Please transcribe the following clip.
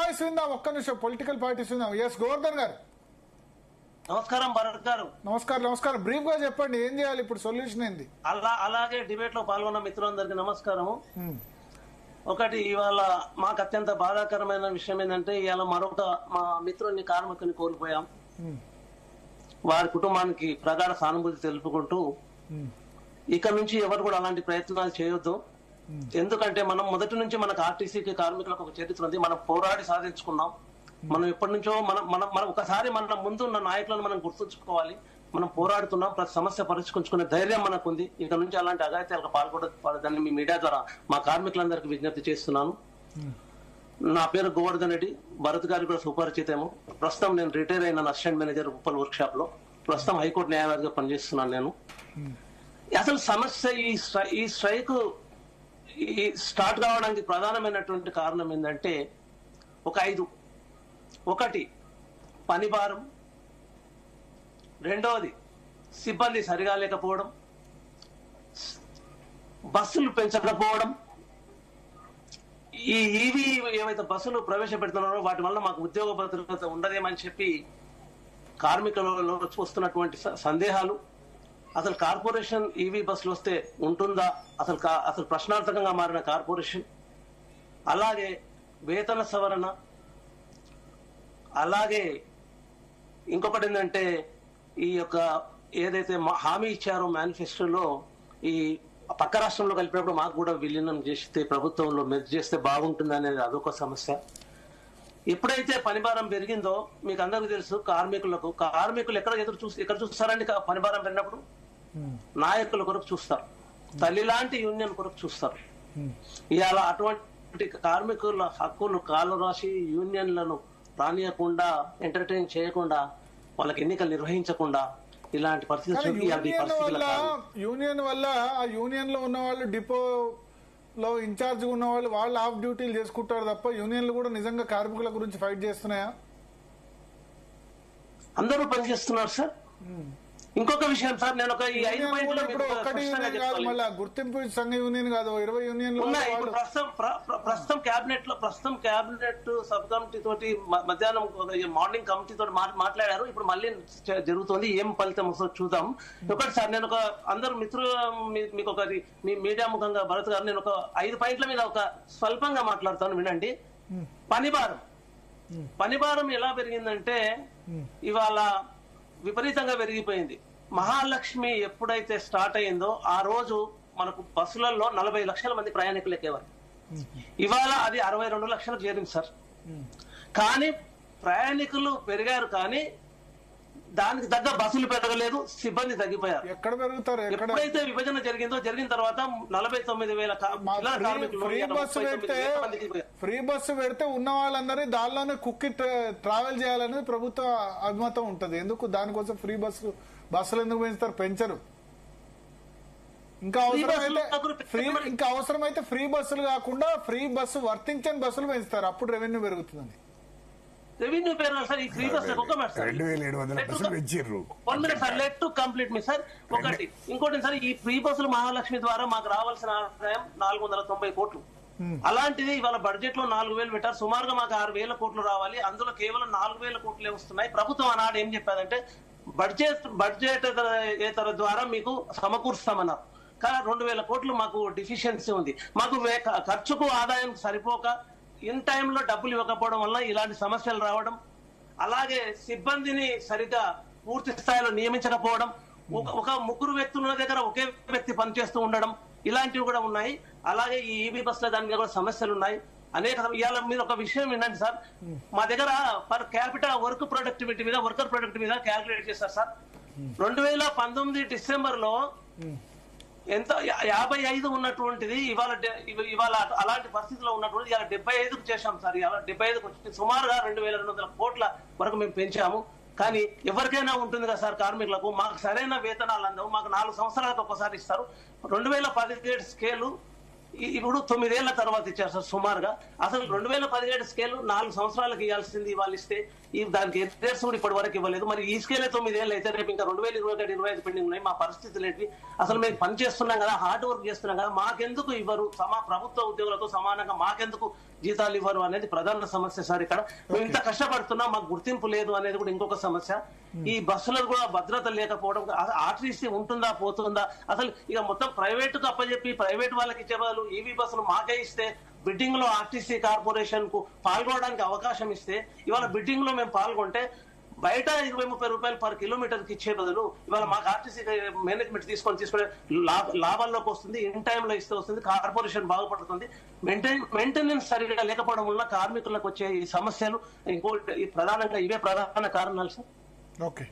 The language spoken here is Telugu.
వాయిస్ విందాం, ఒక్క నిమిషం పొలిటికల్ పార్టీస్ విందాం. ఎస్ గోవర్ధన్ గారు. నమస్కారం భరత్ గారు. నమస్కారం. బ్రీఫ్ గా చెప్పండి, ఏం చేయాలి ఇప్పుడు, సొల్యూషన్ ఏంది? అలాగే డిబేట్ లో పాల్గొన్న మిత్రులందరికీ నమస్కారము. ఒకటి, ఇవాళ మాకు అత్యంత బాధాకరమైన విషయం ఏంటంటే ఇవాళ మరొక మా మిత్రుని కార్మికుని కోల్పోయాం. వారి కుటుంబానికి ప్రగాఢ సానుభూతి తెలుపుకుంటూ ఇక నుంచి ఎవరు కూడా అలాంటి ప్రయత్నాలు చేయొద్దు. ఎందుకంటే మనం మొదటి నుంచి మనకు ఆర్టీసీకి కార్మికులకు ఒక చరిత్ర ఉంది. మనం పోరాడి సాధించుకున్నాం. మనం ఎప్పటి నుంచో మనం ఒకసారి మన ముందు ఉన్న నాయకులను మనం గుర్తుంచుకోవాలి. మనం పోరాడుతున్నాం, ప్రతి సమస్య పరిష్కరించుకునే ధైర్యం మనకు ఉంది. ఇక నుంచి అలాంటి అఘాయిత్యాలకు పాల్గొనదని మీ మీడియా ద్వారా మా కార్మికులందరికీ విజ్ఞప్తి చేస్తున్నాను. నా పేరు గోవర్ధన్ రెడ్డి, భరత్ గారికి కూడా సుపరిచితము. ప్రస్తుతం నేను రిటైర్ అయిన assistant manager Uppal work shop లో. ప్రస్తుతం హైకోర్టు న్యాయవాదిగా పనిచేస్తున్నాను నేను. అసలు సమస్య ఈ స్ట్రైక్ స్టార్ట్ కావడానికి ప్రధానమైనటువంటి కారణం ఏంటంటే ఒక 5. ఒకటి, పని భారం. రెండవది, సిబ్బంది సరిగా లేకపోవడం. బస్సులు పెంచకపోవడం. ఈ ఈవీ ఏవైతే బస్సులు ప్రవేశపెడుతున్నారో వాటి వల్ల మాకు ఉద్యోగ భద్రత ఉండదేమని చెప్పి కార్మికులలో వస్తున్నటువంటి సందేహాలు. అసలు కార్పొరేషన్ ఈవీ బస్సులు వస్తే ఉంటుందా, అసలు ప్రశ్నార్థకంగా మారిన కార్పొరేషన్. అలాగే వేతన సవరణ. అలాగే ఇంకొకటి ఏంటంటే ఈ యొక్క ఏదైతే హామీ ఇచ్చారో మేనిఫెస్టోలో, ఈ పక్క రాష్ట్రంలో కలిపినప్పుడు మాకు కూడా విలీనం చేస్తే ప్రభుత్వంలో మెర్జ్ చేస్తే బాగుంటుంది అనేది అదొక సమస్య. ఎప్పుడైతే పనిభారం పెరిగిందో మీకు అందరికీ తెలుసు, కార్మికులు ఎక్కడ చూస్తారండి పనిభారం పెరిగినప్పుడు? నాయకుల కొరకు చూస్తారు, తల్లి లాంటి యూనియన్ కొరకు చూస్తారు. ఇవాళ అటువంటి కార్మికుల హక్కులు కాలు రాసి యూనియన్లను రానియకుండా, ఎంటర్టైన్ చేయకుండా, వాళ్ళకి ఎన్నికలు నిర్వహించకుండా ఇలాంటి పరిస్థితులు. యూనియన్ వల్ల ఆ యూనియన్ లో ఉన్న వాళ్ళు, డిపోలో ఇన్ఛార్జ్ ఉన్న వాళ్ళు ఆఫ్ డ్యూటీలు చేసుకుంటారు తప్ప యూనియన్లు కూడా నిజంగా కార్మికుల గురించి ఫైట్ చేస్తున్నాయా? అందరూ పనిచేస్తున్నారు సార్. ఇంకొక విషయం సార్, నేను ఒక 5 పాయింట్లు గుర్తింపు సంఘ యూనియన్ కాదు, 20 యూనియన్లు ఉన్నాయి. ప్రస్తుతం క్యాబినెట్ సబ్ కమిటీ తోటి మధ్యాహ్నం మార్నింగ్ కమిటీ తోటి మాట్లాడారు. ఇప్పుడు మళ్ళీ జరుగుతుంది, ఏం ఫలితం వస్తుందో చూద్దాం. ఒకటి సార్, నేను అందరు మిత్రులు మీకు ఒకటి మీ మీడియా ముఖంగా భరత్ గారు, నేను ఒక 5 పాయింట్ల మీద ఒక స్వల్పంగా మాట్లాడతాను, వినండి. పనిభారం ఎలా పెరిగిందంటే ఇవాళ విపరీతంగా పెరిగిపోయింది. మహాలక్ష్మి ఎప్పుడైతే స్టార్ట్ అయిందో ఆ రోజు మనకు బస్సులలో 40 లక్షల మంది ప్రయాణికులు ఎక్కేవారు. ఇవాళ అది 62 లక్షలకు చేరింది సార్. కానీ ప్రయాణికులు పెరిగారు, కానీ దానికి తగ్గ బస్సులు పెరగలేదు, సిబ్బంది తగ్గిపోయారు. ఎక్కడ పెరుగుతారు? ఎప్పుడైతే విభజన జరిగిందో తర్వాత 49,000 ఫ్రీ బస్సు పెడితే ఉన్న వాళ్ళందరూ దానిలోనే కుక్కి ట్రావెల్ చేయాలనేది ప్రభుత్వ అభిమతం ఉంటది. ఎందుకు దానికోసం బస్సులు ఎందుకు పెంచరు? ఇంకా అవసరమైతే ఫ్రీ బస్సులు కాకుండా ఫ్రీ బస్సు వర్తించని బస్సులు పెంచుతారు, అప్పుడు రెవెన్యూ పెరుగుతుందని. రెవెన్యూ పెరగాలి సార్. ఈ ఫ్రీ బస్ కంప్లీట్ మీ సార్. ఒకటి, ఇంకోటి సార్, ఈ ఫ్రీ బస్సులు మహాలక్ష్మి ద్వారా మాకు రావాల్సిన ఆదాయం 490 కోట్లు. అలాంటిది ఇవాళ బడ్జెట్ లో 4,000 పెట్టారు. సుమారుగా మాకు 6,000 కోట్లు రావాలి. అందులో కేవలం 4,000 కోట్లే వస్తున్నాయి. ప్రభుత్వం ఆనాడు ఏం చెప్పారంటే బడ్జెట్ ద్వారా మీకు సమకూరుస్తామన్నారు. కానీ 2,000 కోట్లు మాకు డిఫిషియన్సీ ఉంది. మాకు ఖర్చుకు ఆదాయం సరిపోక ఇన్ టైంలో డబ్బులు ఇవ్వకపోవడం వల్ల ఇలాంటి సమస్యలు రావడం, అలాగే సిబ్బందిని సరిగ్గా పూర్తి స్థాయిలో నియమించకపోవడం, ఒక 3 వ్యక్తుల దగ్గర ఒకే వ్యక్తి పనిచేస్తూ ఉండడం, ఇలాంటివి కూడా ఉన్నాయి. అలాగే ఈ ఈవీ బస్సుల దాని మీద కూడా సమస్యలు ఉన్నాయి అనేక. ఇవాళ మీరు ఒక విషయం వినండి సార్, మా దగ్గర పర్ క్యాపిటల్ వర్కర్ ప్రొడక్టివిటీ మీద క్యాల్కులేట్ చేస్తారు సార్. 2019 డిసెంబర్ లో ఎంత 55 ఉన్నటువంటిది ఇవాళ అలాంటి పరిస్థితిలో ఉన్నటువంటి ఇవాళ 75కు చేశాం సార్. ఇవాళ 75కు వచ్చి సుమారుగా 2,200 కోట్ల వరకు మేము పెంచాము. కానీ ఎవరికైనా ఉంటుంది కదా సార్, కార్మికులకు మాకు సరైన వేతనాలు అందవు. మాకు 4 సంవత్సరాలకు ఒకసారి ఇస్తారు. 2017 స్కేలు ఇప్పుడు 9 ఏళ్ల తర్వాత ఇచ్చారు సార్ సుమారుగా. అసలు 2017 స్కేల్ 4 సంవత్సరాలకు ఇవ్వాల్సింది వాళ్ళు ఇస్తే దానికి ఎర్రర్స్ కూడా ఇప్పటి వరకు ఇవ్వలేదు. మరి ఈ స్కేలే 9 ఏళ్ళు అయితే రేపు ఇంకా 2021-25 పెండింగ్ ఉన్నాయి. మా పరిస్థితులు ఏంటి? అసలు మేము పని చేస్తున్నాం కదా, హార్డ్ వర్క్ చేస్తున్నాం కదా, మాకెందుకు ఇవ్వరు? ప్రభుత్వ ఉద్యోగులతో సమానంగా మాకెందుకు జీతాలు ఇవ్వరు అనేది ప్రధాన సమస్య సార్. ఇక్కడ మేము ఇంత కష్టపడుతున్నాం, మాకు గుర్తింపు లేదు అనేది కూడా ఇంకొక సమస్య. ఈ బస్సులకు కూడా భద్రత లేకపోవడం, ఆర్టీసీ ఉంటుందా పోతుందా, అసలు ఇక మొత్తం ప్రైవేట్ కు అప్పచెప్పి ప్రైవేట్ వాళ్ళకి ఇచ్చే బదులు ఈవీ బస్సులు మాకే ఇస్తే, బిడ్డింగ్ లో ఆర్టీసీ కార్పొరేషన్ కు పాల్గొనడానికి అవకాశం ఇస్తే, ఇవాళ బిడ్డింగ్ లో మేము పాల్గొంటే బయట 20-30 రూపాయలు పర్ కిలోమీటర్ కి ఇచ్చే బదులు ఇవాళ మాకు ఆర్టీసీ మేనేజ్మెంట్ తీసుకొని లాభాల్లోకి వస్తుంది, ఇన్ టైంలో ఇస్తే వస్తుంది, కార్పొరేషన్ బాగుపడుతుంది. మెయింటెనెన్స్ సరిగ్గా లేకపోవడం వల్ల కార్మికులకు వచ్చే ఈ సమస్యలు ఇంకోటి ప్రధానంగా ఇవే ప్రధాన కారణాలు సార్. ఓకే.